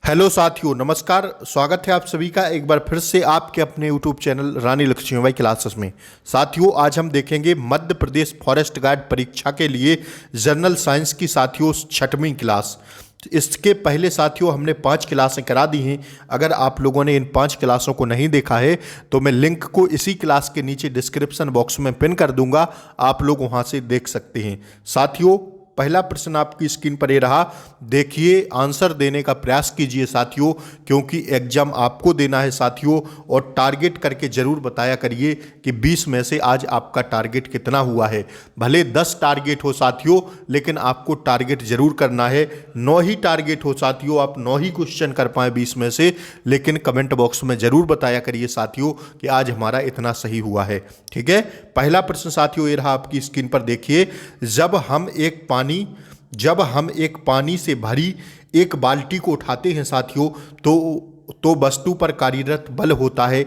Hello साथियों, नमस्कार। स्वागत है आप सभी का एक बार फिर से आपके अपने यूट्यूब चैनल रानी लक्ष्मीबाई क्लासेस में। साथियों, आज हम देखेंगे मध्य प्रदेश फॉरेस्ट गार्ड परीक्षा के लिए जनरल साइंस की साथियों 6वीं क्लास। इसके पहले साथियों हमने 5 क्लासें करा दी हैं। अगर आप लोगों ने इन 5 क्लासों को नहीं देखा है तो मैं लिंक को इसी क्लास के नीचे डिस्क्रिप्शन बॉक्स में पिन कर दूंगा, आप लोग वहां से देख सकते हैं। साथियों, पहला प्रश्न आपकी स्क्रीन पर ये रहा, देखिए, आंसर देने का प्रयास कीजिए साथियों, क्योंकि एग्जाम आपको देना है साथियों। और टारगेट करके जरूर बताया करिए कि 20 में से आज आपका टारगेट कितना हुआ है। भले 10 टारगेट हो साथियों, लेकिन आपको टारगेट जरूर करना है। 9 ही टारगेट हो साथियों, आप 9 ही क्वेश्चन कर पाए 20 में से, लेकिन कमेंट बॉक्स में जरूर बताया करिए साथियों कि आज हमारा इतना सही हुआ है। ठीक है, पहला प्रश्न साथियों ये रहा आपकी स्क्रीन पर, देखिए, जब हम एक पानी से भरी एक बाल्टी को उठाते हैं साथियों, तो वस्तु पर कार्यरत बल होता है।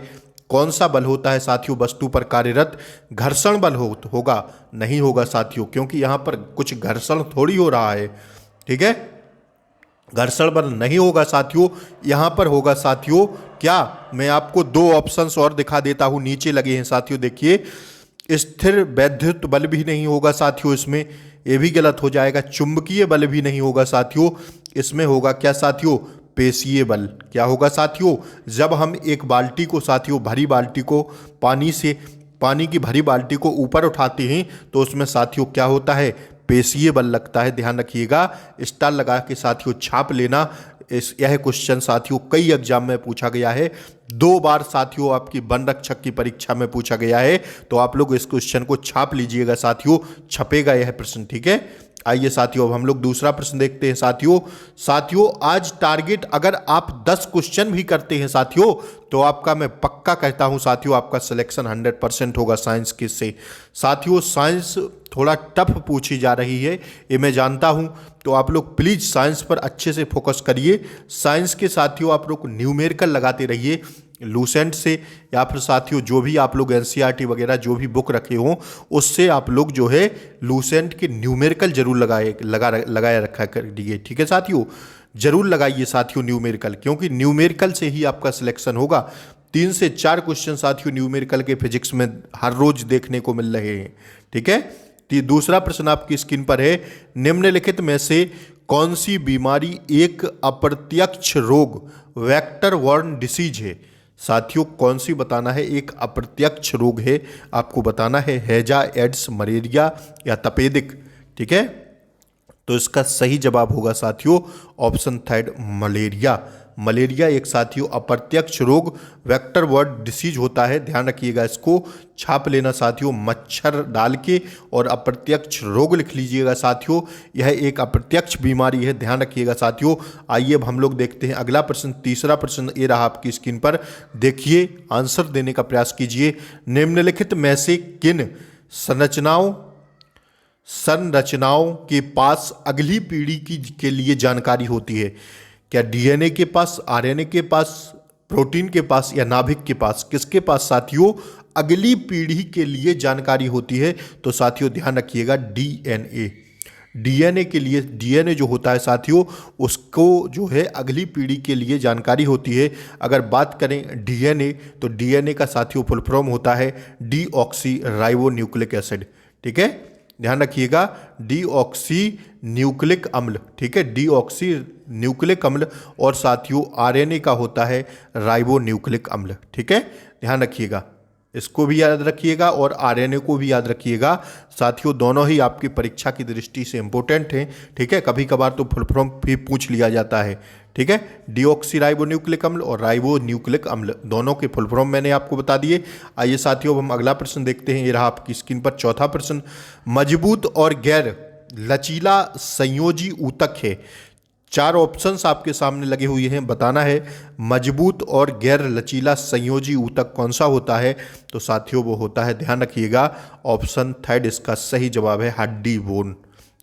कौन सा बल होता है साथियों वस्तु पर कार्यरत? घर्षण बल होगा? नहीं होगा साथियों, क्योंकि यहां पर कुछ घर्षण थोड़ी हो रहा है। ठीक है, घर्षण बल नहीं होगा साथियों। यहां पर होगा साथियों क्या, मैं आपको 2 ऑप्शंस और दिखा देता हूं, नीचे लगे हैं साथियों। देखिए, स्थिर वैद्युत बल भी नहीं होगा साथियों, इसमें ये भी गलत हो जाएगा। चुंबकीय बल भी नहीं होगा साथियों, इसमें होगा क्या साथियों? पेशीय बल। क्या होगा साथियों? जब हम एक बाल्टी को साथियों, भरी बाल्टी को पानी की भरी बाल्टी को ऊपर उठाते हैं तो उसमें साथियों क्या होता है? पेशीय बल लगता है। ध्यान रखिएगा, स्टार लगा के साथियों छाप लेना। यह क्वेश्चन साथियों कई एग्जाम में पूछा गया है, 2 बार साथियों आपकी वन रक्षक की परीक्षा में पूछा गया है, तो आप लोग इस क्वेश्चन को छाप लीजिएगा साथियों, छपेगा यह प्रश्न। ठीक है, आइए साथियों अब हम लोग दूसरा प्रश्न देखते हैं साथियों आज टारगेट अगर आप 10 क्वेश्चन भी करते हैं साथियों, तो आपका, मैं पक्का कहता हूं साथियों, आपका सिलेक्शन 100% होगा साइंस के से। साथियों, साइंस थोड़ा टफ पूछी जा रही है, ये मैं जानता हूं, तो आप लोग प्लीज साइंस पर अच्छे से फोकस करिए। साइंस के साथियों आप लोग न्यूमेरिकल लगाते रहिए लूसेंट से, या फिर साथियों जो भी आप लोग एनसीईआरटी वगैरह जो भी बुक रखे हों उससे आप लोग जो है लूसेंट के न्यूमेरिकल जरूर लगाया रखा करिए। ठीक है साथियों, जरूर लगाइए साथियों न्यूमेरिकल, क्योंकि न्यूमेरिकल से ही आपका सिलेक्शन होगा। 3 से 4 क्वेश्चन साथियों न्यूमेरिकल के फिजिक्स में हर रोज देखने को मिल रहे हैं। ठीक है, तो दूसरा प्रश्न आपकी स्क्रीन पर है, निम्नलिखित में से कौन सी बीमारी एक अप्रत्यक्ष रोग, वेक्टर बॉर्न डिसीज है? साथियों कौन सी बताना है? एक अप्रत्यक्ष रोग है, आपको बताना है हैजा, एड्स, मलेरिया या तपेदिक। ठीक है, तो इसका सही जवाब होगा साथियों ऑप्शन 3 मलेरिया। मलेरिया एक साथियों अप्रत्यक्ष रोग, वेक्टर बॉर्न डिसीज होता है। ध्यान रखिएगा, इसको छाप लेना साथियों, मच्छर डाल के और अप्रत्यक्ष रोग लिख लीजिएगा साथियों, यह एक अप्रत्यक्ष बीमारी है। ध्यान रखिएगा साथियों। आइए अब हम लोग देखते हैं अगला प्रश्न, तीसरा प्रश्न ये रहा आपकी स्क्रीन पर, देखिए, आंसर देने का प्रयास कीजिए। निम्नलिखित में से किन संरचनाओं के पास अगली पीढ़ी के लिए जानकारी होती है? क्या डीएनए के पास, आरएनए के पास, प्रोटीन के पास या नाभिक के पास? किसके पास साथियों अगली पीढ़ी के लिए जानकारी होती है? तो साथियों ध्यान रखिएगा डीएनए। डीएनए के लिए, डीएनए जो होता है साथियों उसको जो है अगली पीढ़ी के लिए जानकारी होती है। अगर बात करें डीएनए, तो डीएनए का साथियों फुल फॉर्म होता है डीऑक्सी राइबो न्यूक्लिक एसिड। ठीक है, ध्यान रखिएगा, डीऑक्सी न्यूक्लिक अम्ल। ठीक है, डीऑक्सी न्यूक्लिक अम्ल, और साथियों आरएनए का होता है राइबो न्यूक्लिक अम्ल। ठीक है, ध्यान रखिएगा, इसको भी याद रखिएगा और आरएनए को भी याद रखिएगा साथियों, दोनों ही आपकी परीक्षा की दृष्टि से इंपॉर्टेंट हैं। ठीक है, कभी कभार तो फुल फॉर्म भी पूछ लिया जाता है। ठीक है, डीऑक्सी राइबो न्यूक्लिक अम्ल और राइबो न्यूक्लिक अम्ल, दोनों के फुल फॉर्म मैंने आपको बता दिए। आइए साथियों अब हम अगला प्रश्न देखते हैं, ये रहा आपकी स्क्रीन पर चौथा प्रश्न, मजबूत और गैर लचीला संयोजी ऊतक है। 4 ऑप्शंस आपके सामने लगे हुए हैं, बताना है मजबूत और गैर लचीला संयोजी ऊतक कौन सा होता है? तो साथियों वो होता है, ध्यान रखिएगा, ऑप्शन 3 इसका सही जवाब है हड्डी बोन।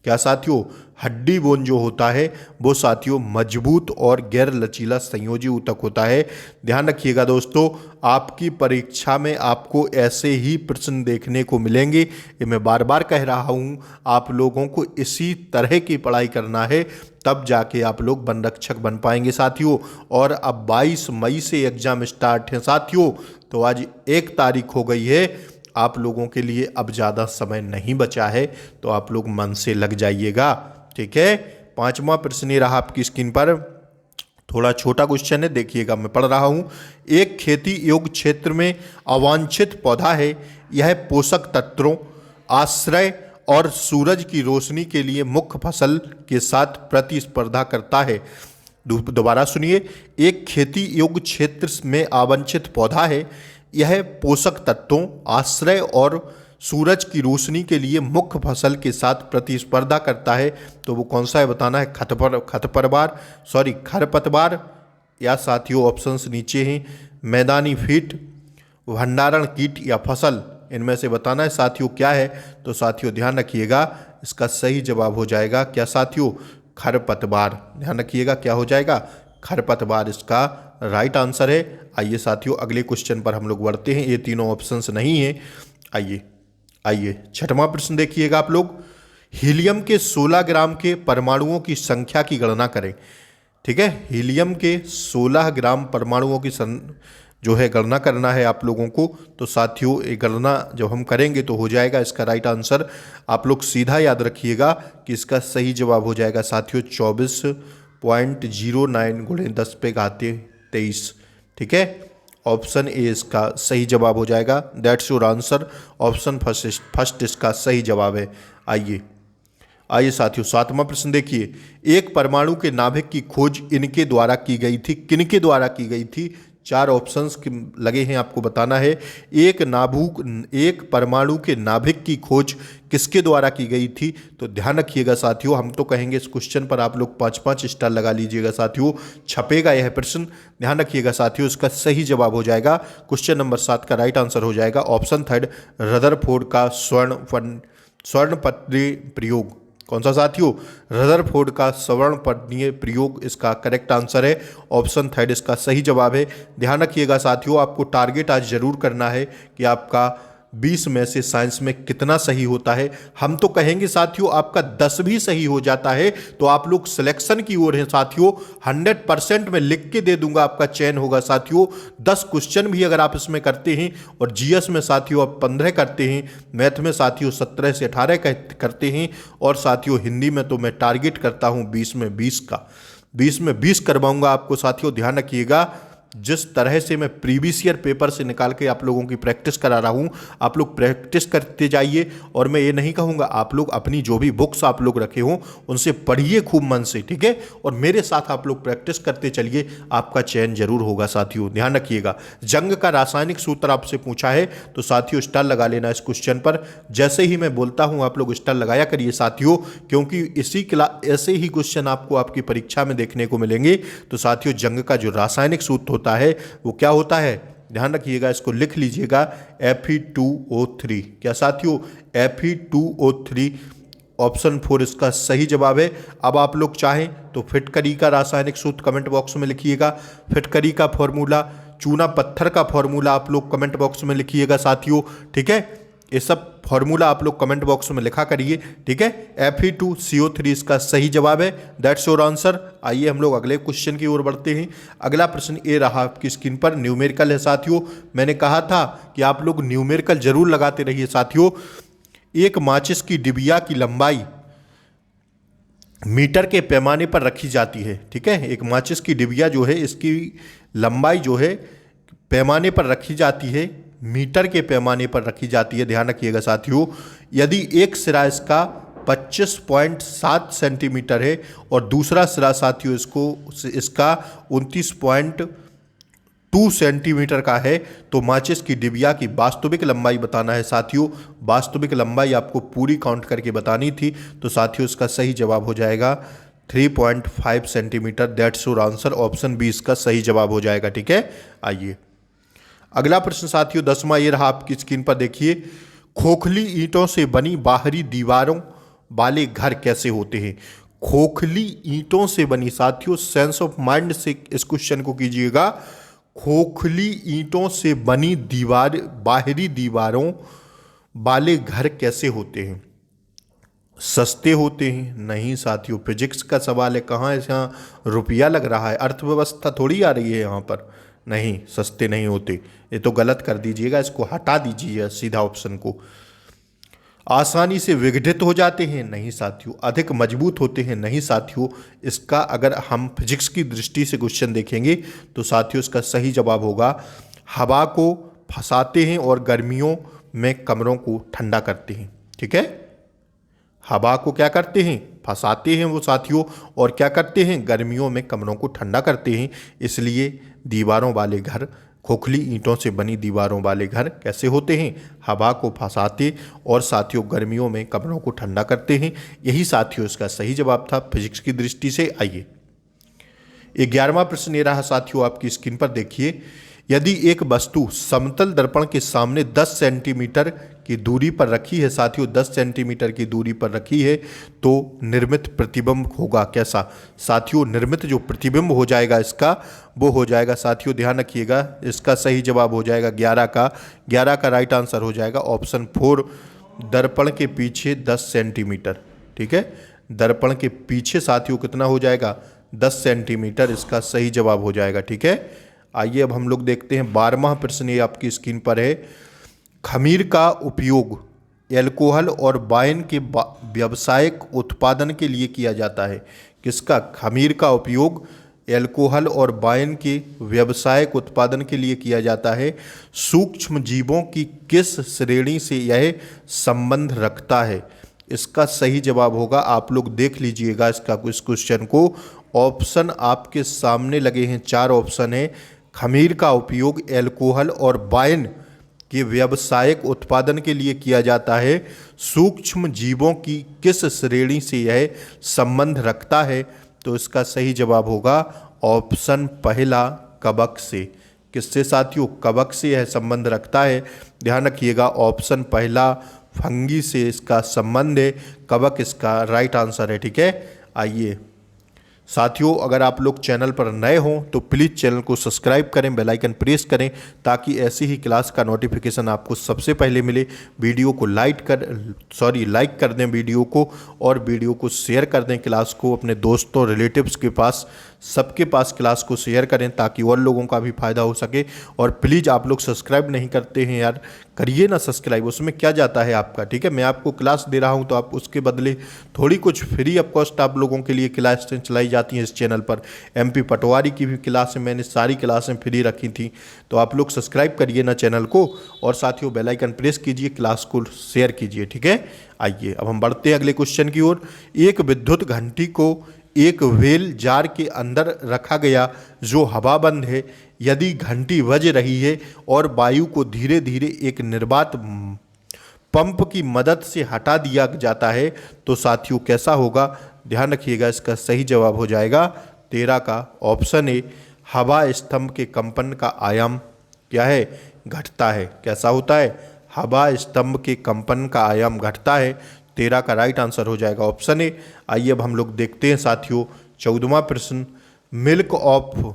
क्या साथियों, हड्डी बोन जो होता है वो साथियों मजबूत और गैर लचीला संयोजी ऊतक होता है। ध्यान रखिएगा दोस्तों, आपकी परीक्षा में आपको ऐसे ही प्रश्न देखने को मिलेंगे। ये मैं बार बार कह रहा हूँ, आप लोगों को इसी तरह की पढ़ाई करना है, तब जाके आप लोग वन रक्षक बन पाएंगे साथियों। और अब 22 मई से एग्जाम स्टार्ट है साथियों, तो आज 1 तारीख हो गई है। आप लोगों के लिए अब ज़्यादा समय नहीं बचा है, तो आप लोग मन से लग जाइएगा, ठीक है। 5वां प्रश्न ये रहा आपकी स्क्रीन पर, थोड़ा छोटा क्वेश्चन है, देखिएगा मैं पढ़ रहा हूँ। एक खेती योग्य क्षेत्र में अवांछित पौधा है, यह पोषक तत्वों, आश्रय और सूरज की रोशनी के लिए मुख्य फसल के साथ प्रतिस्पर्धा करता है। दोबारा सुनिए, एक खेती योग्य क्षेत्र में अवांछित पौधा है, यह पोषक तत्वों, आश्रय और सूरज की रोशनी के लिए मुख्य फसल के साथ प्रतिस्पर्धा करता है। तो वो कौन सा है बताना है, खरपतवार, या साथियों ऑप्शंस नीचे हैं, मैदानी कीट, भंडारण कीट या फसल, इनमें से बताना है साथियों क्या है। तो साथियों ध्यान रखिएगा, इसका सही जवाब हो जाएगा क्या साथियों, खरपतवार। ध्यान रखिएगा क्या हो जाएगा, खरपतवार इसका राइट आंसर है। आइए साथियों अगले क्वेश्चन पर हम लोग बढ़ते हैं, ये तीनों ऑप्शंस नहीं है। आइए 6वां प्रश्न देखिएगा आप लोग। हीलियम के 16 ग्राम के परमाणुओं की संख्या की गणना करें। ठीक है, हीलियम के 16 ग्राम परमाणुओं की जो है गणना करना है आप लोगों को। तो साथियों ये गणना जब हम करेंगे तो हो जाएगा इसका राइट आंसर। आप लोग सीधा याद रखिएगा कि इसका सही जवाब हो जाएगा साथियों 24.09 × 10⁻23। ठीक है, ऑप्शन ए इसका सही जवाब हो जाएगा। That's your answer, option first इसका सही जवाब है। आइए साथियों 7वां प्रश्न देखिए। एक परमाणु के नाभिक की खोज इनके द्वारा की गई थी, किनके द्वारा की गई थी। 4 ऑप्शंस लगे हैं, आपको बताना है। एक परमाणु के नाभिक की खोज किसके द्वारा की गई थी। तो ध्यान रखिएगा साथियों, हम तो कहेंगे इस क्वेश्चन पर आप लोग 5-5 स्टार लगा लीजिएगा साथियों, छपेगा यह प्रश्न। ध्यान रखिएगा साथियों, इसका सही जवाब हो जाएगा क्वेश्चन नंबर 7 का राइट आंसर हो जाएगा ऑप्शन थर्ड, रदरफोर्ड का स्वर्णपत्रीय प्रयोग। कौन सा साथियों, रदरफोर्ड का स्वर्णपत्रीय प्रयोग इसका करेक्ट आंसर है। ऑप्शन थर्ड इसका सही जवाब है। ध्यान रखिएगा साथियों, आपको टारगेट आज जरूर करना है कि आपका 20 में से साइंस में कितना सही होता है। हम तो कहेंगे साथियों आपका 10 भी सही हो जाता है तो आप लोग सिलेक्शन की ओर हैं साथियों। 100% में लिख के दे दूंगा, आपका चयन होगा साथियों। 10 क्वेश्चन भी अगर आप इसमें करते हैं, और जीएस में साथियों आप 15 करते हैं, मैथ में साथियों 17 से 18 करते हैं, और साथियों हिंदी में तो मैं टारगेट करता हूं 20 में 20 का, 20 में 20 करवाऊंगा आपको साथियों। ध्यान रखिएगा, जिस तरह से मैं प्रीवियस ईयर पेपर से निकाल के आप लोगों की प्रैक्टिस करा रहा हूं, आप लोग प्रैक्टिस करते जाइए। और मैं ये नहीं कहूंगा, आप लोग अपनी जो भी बुक्स आप लोग रखे हों उनसे पढ़िए खूब मन से, ठीक है, और मेरे साथ आप लोग प्रैक्टिस करते चलिए, आपका चयन जरूर होगा साथियों। ध्यान रखिएगा, जंग का रासायनिक सूत्र आपसे पूछा है तो साथियों स्टार लगा लेना इस क्वेश्चन पर। जैसे ही मैं बोलता हूं आप लोग स्टार लगाया करिए साथियों, क्योंकि ऐसे ही क्वेश्चन आपको आपकी परीक्षा में देखने को मिलेंगे। तो साथियों जंग का जो रासायनिक सूत्र होता है वो क्या होता है, ध्यान रखिएगा, इसको लिख लीजिएगा, Fe2O3। क्या साथियों, Fe2O3। ऑप्शन 4 इसका सही जवाब है। अब आप लोग चाहें तो फिटकरी का रासायनिक सूत्र कमेंट बॉक्स में लिखिएगा, फिटकरी का फॉर्मूला, चूना पत्थर का फॉर्मूला आप लोग कमेंट बॉक्स में लिखिएगा साथियों। ठीक है, ये सब फॉर्मूला आप लोग कमेंट बॉक्स में लिखा करिए। ठीक है, Fe2CO3 इसका सही जवाब है। That's your answer. आइए हम लोग अगले क्वेश्चन की ओर बढ़ते हैं। अगला प्रश्न ये रहा आपकी स्क्रीन पर, न्यूमेरिकल है साथियों। मैंने कहा था कि आप लोग न्यूमेरिकल जरूर लगाते रहिए साथियों। एक माचिस की डिबिया की लंबाई मीटर के पैमाने पर रखी जाती है। ठीक है, एक माचिस की डिबिया जो है इसकी लंबाई जो है पैमाने पर रखी जाती है, मीटर के पैमाने पर रखी जाती है। ध्यान रखिएगा साथियों, यदि एक सिरा इसका 25.7 सेंटीमीटर है और दूसरा सिरा साथियों इसका 29.2 सेंटीमीटर का है, तो माचिस की डिबिया की वास्तविक लंबाई बताना है साथियों। वास्तविक लंबाई आपको पूरी काउंट करके बतानी थी, तो साथियों इसका सही जवाब हो जाएगा 3.5 centimetre. That's your answer, option B इसका सही जवाब हो जाएगा। ठीक है, आइए अगला प्रश्न साथियों 10वां ये रहा आपकी स्क्रीन पर देखिए। खोखली ईंटों से बनी बाहरी दीवारों वाले घर कैसे होते हैं? खोखली ईंटों से बनी, साथियों सेंस ऑफ माइंड से इस क्वेश्चन को कीजिएगा। खोखली ईंटों से बनी दीवार, बाहरी दीवारों वाले घर कैसे होते हैं? सस्ते होते हैं? नहीं साथियों, फिजिक्स का सवाल है, कहाँ है यहाँ रुपया लग रहा है, अर्थव्यवस्था थोड़ी आ रही है यहाँ पर। नहीं, सस्ते नहीं होते, ये तो गलत कर दीजिएगा, इसको हटा दीजिए सीधा ऑप्शन को। आसानी से विघटित हो जाते हैं? नहीं साथियों। अधिक मजबूत होते हैं? नहीं साथियों। इसका अगर हम फिजिक्स की दृष्टि से क्वेश्चन देखेंगे तो साथियों इसका सही जवाब होगा हवा को फंसाते हैं और गर्मियों में कमरों को ठंडा करते हैं। ठीक है, हवा को क्या करते हैं? फंसाते हैं वो साथियों, और क्या करते हैं? गर्मियों में कमरों को ठंडा करते हैं। इसलिए दीवारों वाले घर, खोखली ईंटों से बनी दीवारों वाले घर कैसे होते हैं? हवा को फंसाते और साथियों गर्मियों में कमरों को ठंडा करते हैं। यही साथियों इसका सही जवाब था फिजिक्स की दृष्टि से। आइए 11वां प्रश्न ये रहा साथियों, आपकी स्क्रीन पर देखिए। यदि एक वस्तु समतल दर्पण के सामने 10 सेंटीमीटर की दूरी पर रखी है, साथियों 10 सेंटीमीटर की दूरी पर रखी है, तो निर्मित प्रतिबिंब होगा कैसा? साथियों निर्मित जो प्रतिबिंब हो जाएगा इसका, वो हो जाएगा साथियों, ध्यान रखिएगा, इसका सही जवाब हो जाएगा 11 का राइट आंसर हो जाएगा ऑप्शन 4, दर्पण के पीछे 10 सेंटीमीटर। ठीक है, दर्पण के पीछे साथियों कितना हो जाएगा? 10 सेंटीमीटर, इसका सही जवाब हो जाएगा। ठीक है, आइए अब हम लोग देखते हैं 12वां प्रश्न, ये आपकी स्क्रीन पर है। खमीर का उपयोग एल्कोहल और वाइन के व्यावसायिक उत्पादन के लिए किया जाता है। किसका? खमीर का उपयोग एल्कोहल और वाइन के व्यावसायिक उत्पादन के लिए किया जाता है। सूक्ष्म जीवों की किस श्रेणी से यह संबंध रखता है? इसका सही जवाब होगा, आप लोग देख लीजिएगा इसका इस क्वेश्चन को, ऑप्शन आपके सामने लगे हैं, 4 ऑप्शन है। खमीर का उपयोग एल्कोहल और वाइन के व्यावसायिक उत्पादन के लिए किया जाता है। सूक्ष्म जीवों की किस श्रेणी से यह संबंध रखता है? तो इसका सही जवाब होगा ऑप्शन पहला, कवक से। किससे साथियों? कवक से यह संबंध रखता है। ध्यान रखिएगा, ऑप्शन पहला फंगी से इसका संबंध है, कवक इसका राइट आंसर है। ठीक है, आइए साथियों अगर आप लोग चैनल पर नए हों तो प्लीज़ चैनल को सब्सक्राइब करें, बेल आइकन प्रेस करें ताकि ऐसी ही क्लास का नोटिफिकेशन आपको सबसे पहले मिले। वीडियो को लाइक कर दें वीडियो को, और वीडियो को शेयर कर दें, क्लास को अपने दोस्तों रिलेटिव्स के पास, सबके पास क्लास को शेयर करें ताकि और लोगों का भी फायदा हो सके। और प्लीज़ आप लोग सब्सक्राइब नहीं करते हैं यार, करिए ना सब्सक्राइब, उसमें क्या जाता है आपका। ठीक है, मैं आपको क्लास दे रहा हूं तो आप उसके बदले थोड़ी कुछ फ्री ऑफ कॉस्ट आप लोगों के लिए क्लासें चलाई जाती हैं इस चैनल पर। MP पटवारी की भी क्लासें, मैंने सारी क्लासें फ्री रखी थी, तो आप लोग सब्सक्राइब करिए ना चैनल को, और साथियों बेल आइकन प्रेस कीजिए, क्लास को शेयर कीजिए। ठीक है, आइए अब हम बढ़ते हैं अगले क्वेश्चन की ओर। एक विद्युत घंटी को एक व्हेल जार के अंदर रखा गया जो हवाबंद है। यदि घंटी बज रही है और वायु को धीरे धीरे एक निर्वात पंप की मदद से हटा दिया जाता है तो साथियों कैसा होगा? ध्यान रखिएगा, इसका सही जवाब हो जाएगा 13 का ऑप्शन ए, हवा स्तंभ के कंपन का आयाम क्या है? घटता है। कैसा होता है? हवा स्तंभ के कंपन का आयाम घटता है। 13 का राइट आंसर हो जाएगा ऑप्शन ए। आइए अब हम लोग देखते हैं साथियों 14वां प्रश्न। मिल्क ऑफ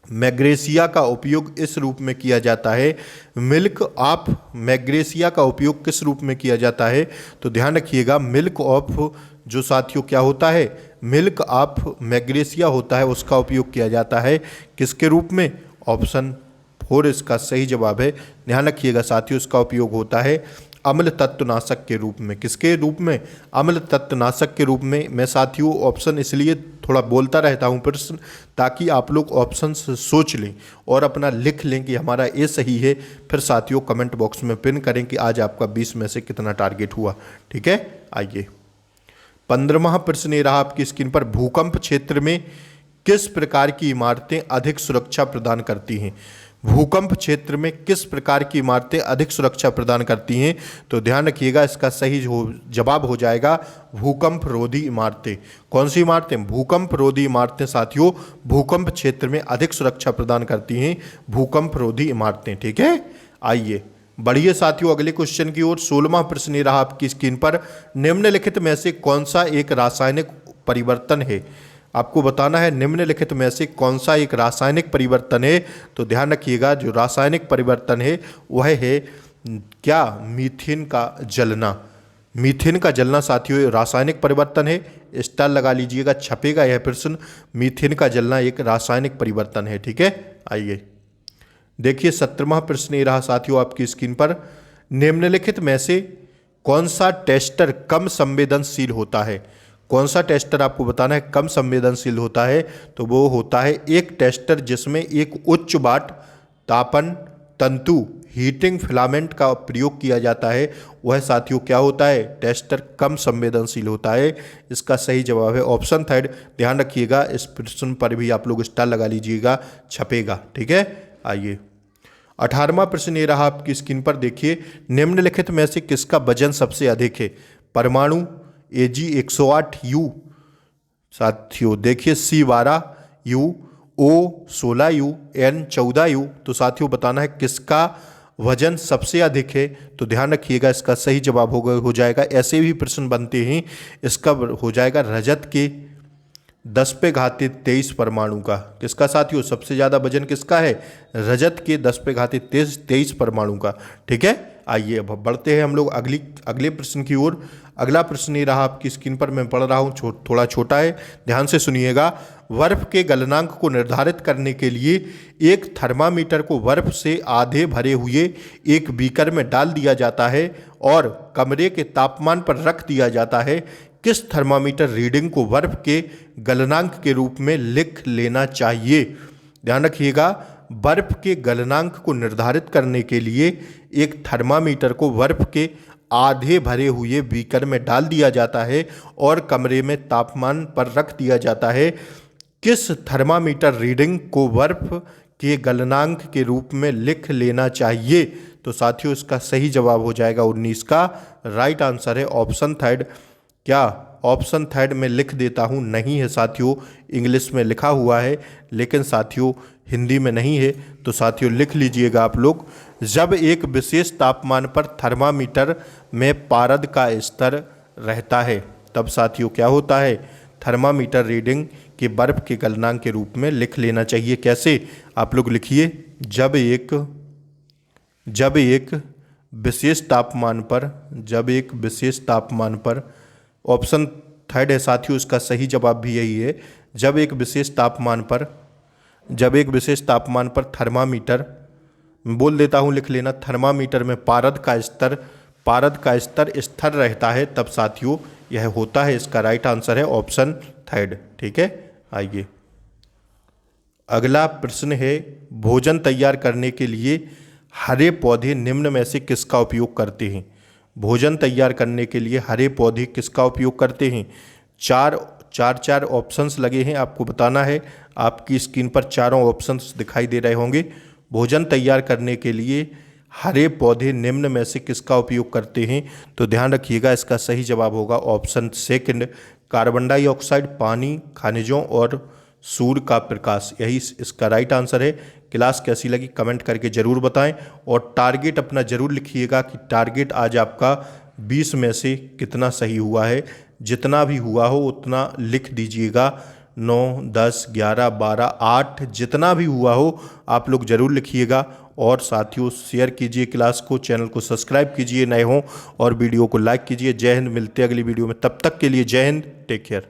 मैग्नेशिया का उपयोग इस रूप में किया जाता है। मिल्क ऑफ मैग्नेशिया का उपयोग किस रूप में किया जाता है? तो ध्यान रखिएगा, मिल्क ऑफ जो साथियों क्या होता है? मिल्क ऑफ मैग्नेशिया होता है, उसका उपयोग किया जाता है किसके रूप में? ऑप्शन 4 इसका सही जवाब है। ध्यान रखिएगा साथियों, इसका उपयोग होता है अम्ल तत्वनाशक के रूप में। किसके रूप में? अम्ल तत्वनाशक के रूप में। मैं साथियों ऑप्शन इसलिए थोड़ा बोलता रहता हूँ प्रश्न, ताकि आप लोग ऑप्शन सोच लें और अपना लिख लें कि हमारा ये सही है। फिर साथियों कमेंट बॉक्स में पिन करें कि आज आपका 20 में से कितना टारगेट हुआ। ठीक है, आइए 15वां प्रश्न ये रहा आपकी स्क्रीन पर। भूकंप क्षेत्र में किस प्रकार की इमारतें अधिक सुरक्षा प्रदान करती हैं? भूकंप क्षेत्र में किस प्रकार की इमारतें अधिक सुरक्षा प्रदान करती हैं? तो ध्यान रखिएगा, इसका सही जवाब हो जाएगा भूकंप रोधी इमारतें। कौन सी इमारतें? भूकंप रोधी इमारतें साथियों भूकंप क्षेत्र में अधिक सुरक्षा प्रदान करती हैं, भूकंप रोधी इमारतें। ठीक है, आइए बढ़िए साथियों अगले क्वेश्चन की ओर। 16वां प्रश्न ये रहा आपकी स्क्रीन पर। निम्नलिखित में से कौन सा एक रासायनिक परिवर्तन है? आपको बताना है निम्नलिखित में से कौन सा एक रासायनिक परिवर्तन है। तो ध्यान रखिएगा जो रासायनिक परिवर्तन है वह है क्या? मीथेन का जलना। मीथेन का जलना साथियों रासायनिक परिवर्तन है। स्टार लगा लीजिएगा, छपेगा यह प्रश्न। मीथेन का जलना एक रासायनिक परिवर्तन है। ठीक है, आइए देखिए 17वां प्रश्न ये रहा साथियों आपकी स्क्रीन पर। निम्नलिखित में से कौन सा टेस्टर कम संवेदनशील होता है? कौन सा टेस्टर आपको बताना है कम संवेदनशील होता है? तो वो होता है एक टेस्टर जिसमें एक उच्च वाट तापन तंतु हीटिंग फिलामेंट का प्रयोग किया जाता है। वह साथियों क्या होता है? टेस्टर कम संवेदनशील होता है। इसका सही जवाब है ऑप्शन थर्ड। ध्यान रखिएगा इस प्रश्न पर भी आप लोग स्टार लगा लीजिएगा, छपेगा। ठीक है, आइए 18वां प्रश्न ये रहा आपकी स्क्रीन पर। देखिए निम्नलिखित में से किसका वजन सबसे अधिक है? परमाणु Ag108U साथियों, देखिए C12U, O16U, N14U। तो साथियों बताना है किसका वजन सबसे अधिक है। तो ध्यान रखिएगा इसका सही जवाब हो जाएगा, ऐसे भी प्रश्न बनते हैं, इसका हो जाएगा रजत के 10⁻23 परमाणु का। किसका साथियों सबसे ज़्यादा वजन किसका है? रजत के 10⁻23 परमाणु का। ठीक है, आइए अब बढ़ते हैं हम लोग अगले प्रश्न की ओर। अगला प्रश्न ये रहा आपकी स्क्रीन पर, मैं पढ़ रहा हूँ, थोड़ा छोटा है, ध्यान से सुनिएगा। बर्फ के गलनांक को निर्धारित करने के लिए एक थर्मामीटर को बर्फ से आधे भरे हुए एक बीकर में डाल दिया जाता है और कमरे के तापमान पर रख दिया जाता है। किस थर्मामीटर रीडिंग को बर्फ के गलनांक के रूप में लिख लेना चाहिए? ध्यान रखिएगा बर्फ के गलनांक को निर्धारित करने के लिए एक थर्मामीटर को बर्फ के आधे भरे हुए बीकर में डाल दिया जाता है और कमरे में तापमान पर रख दिया जाता है। किस थर्मामीटर रीडिंग को बर्फ के गलनांक के रूप में लिख लेना चाहिए? तो साथियों इसका सही जवाब हो जाएगा 19 का राइट आंसर है ऑप्शन थर्ड। क्या ऑप्शन थर्ड में लिख देता हूँ? नहीं है साथियों, इंग्लिश में लिखा हुआ है लेकिन साथियों हिंदी में नहीं है। तो साथियों लिख लीजिएगा आप लोग, जब एक विशेष तापमान पर थर्मामीटर में पारद का स्तर रहता है तब साथियों क्या होता है? थर्मामीटर रीडिंग के बर्फ के गलनांक के रूप में लिख लेना चाहिए। कैसे? आप लोग लिखिए, जब एक विशेष तापमान पर ऑप्शन थर्ड है साथियों, इसका सही जवाब भी यही है। जब एक विशेष तापमान पर थर्मामीटर, बोल देता हूँ लिख लेना, थर्मामीटर में पारद का स्तर स्थिर रहता है तब साथियों यह होता है। इसका राइट आंसर है ऑप्शन थर्ड। ठीक है, आइए अगला प्रश्न है, भोजन तैयार करने के लिए हरे पौधे निम्न में से किसका उपयोग करते हैं? भोजन तैयार करने के लिए हरे पौधे किसका उपयोग करते हैं? चार ऑप्शंस लगे हैं, आपको बताना है। आपकी स्क्रीन पर चारों ऑप्शंस दिखाई दे रहे होंगे। भोजन तैयार करने के लिए हरे पौधे निम्न में से किसका उपयोग करते हैं? तो ध्यान रखिएगा इसका सही जवाब होगा ऑप्शन सेकंड, कार्बन डाइऑक्साइड, पानी, खनिजों और सूर्य का प्रकाश। यही इसका राइट आंसर है। क्लास कैसी लगी कमेंट करके ज़रूर बताएं और टारगेट अपना ज़रूर लिखिएगा कि टारगेट आज आपका 20 में से कितना सही हुआ है। जितना भी हुआ हो उतना लिख दीजिएगा, 9, 10, 11, 12, 8 जितना भी हुआ हो आप लोग ज़रूर लिखिएगा। और साथियों शेयर कीजिए क्लास को, चैनल को सब्सक्राइब कीजिए नए हों और वीडियो को लाइक कीजिए। जय हिंद, मिलते हैं अगली वीडियो में, तब तक के लिए जय हिंद, टेक केयर।